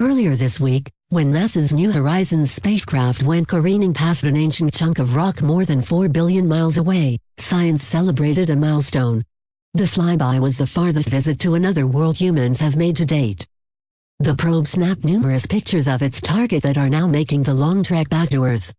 Earlier this week, when NASA's New Horizons spacecraft went careening past an ancient chunk of rock more than 4 billion miles away, science celebrated a milestone. The flyby was the farthest visit to another world humans have made to date. The probe snapped numerous pictures of its target that are now making the long trek back to Earth.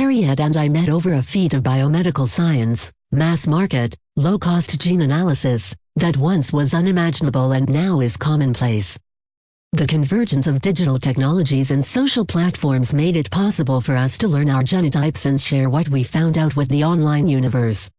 Harriet and I met over a feat of biomedical science, mass market, low-cost gene analysis, that once was unimaginable and now is commonplace. The convergence of digital technologies and social platforms made it possible for us to learn our genotypes and share what we found out with the online universe.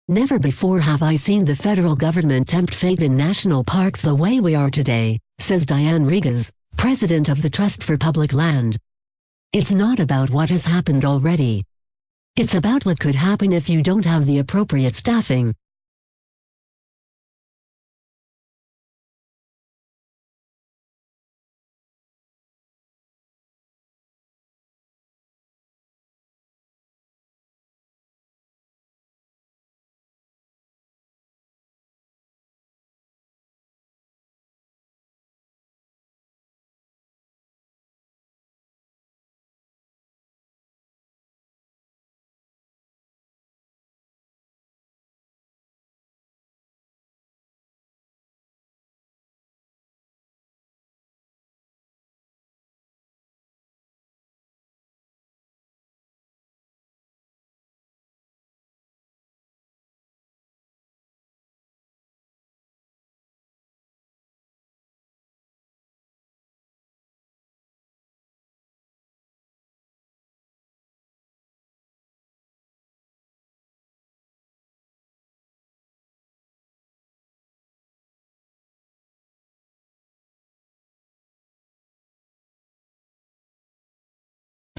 Never before have I seen the federal government tempt fate in national parks the way we are today, says Diane Regas, president of the Trust for Public Land. It's not about what has happened already. It's about what could happen if you don't have the appropriate staffing.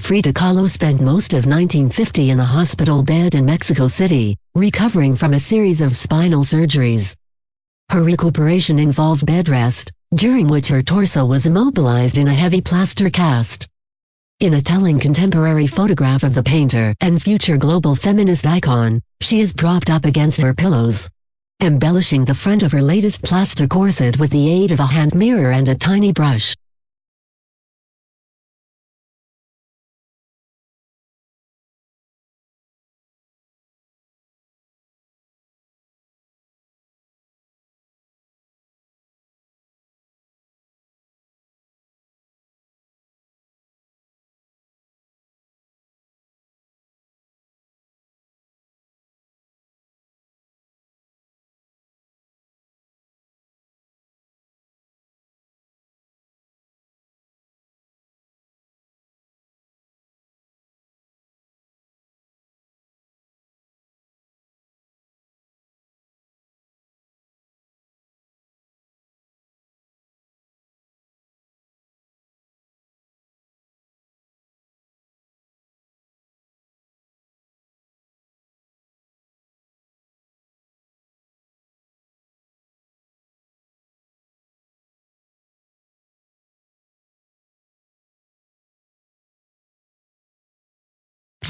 Frida Kahlo spent most of 1950 in a hospital bed in Mexico City, recovering from a series of spinal surgeries. Her recuperation involved bed rest, during which her torso was immobilized in a heavy plaster cast. In a telling contemporary photograph of the painter and future global feminist icon, she is propped up against her pillows, embellishing the front of her latest plaster corset with the aid of a hand mirror and a tiny brush.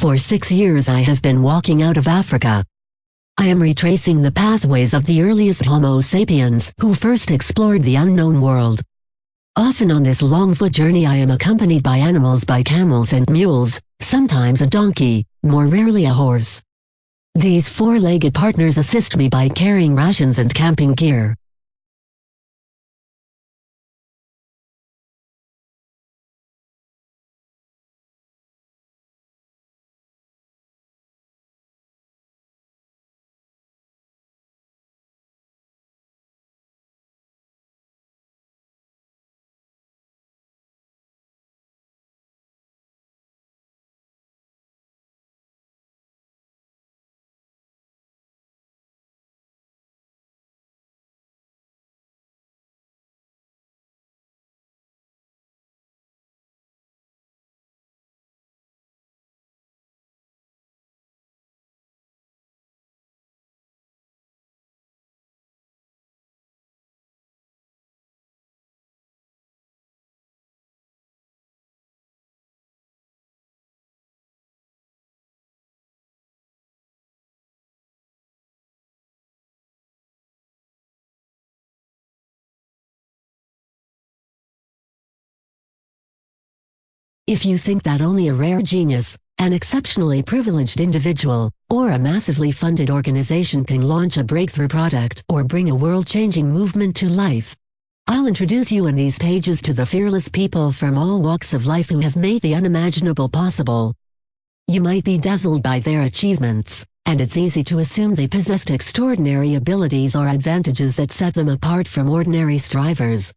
For 6 years I have been walking out of Africa. I am retracing the pathways of the earliest Homo sapiens who first explored the unknown world. Often on this long foot journey I am accompanied by animals, by camels and mules, sometimes a donkey, more rarely a horse. These four-legged partners assist me by carrying rations and camping gear. If you think that only a rare genius, an exceptionally privileged individual, or a massively funded organization can launch a breakthrough product or bring a world-changing movement to life, I'll introduce you in these pages to the fearless people from all walks of life who have made the unimaginable possible. You might be dazzled by their achievements, and it's easy to assume they possessed extraordinary abilities or advantages that set them apart from ordinary strivers.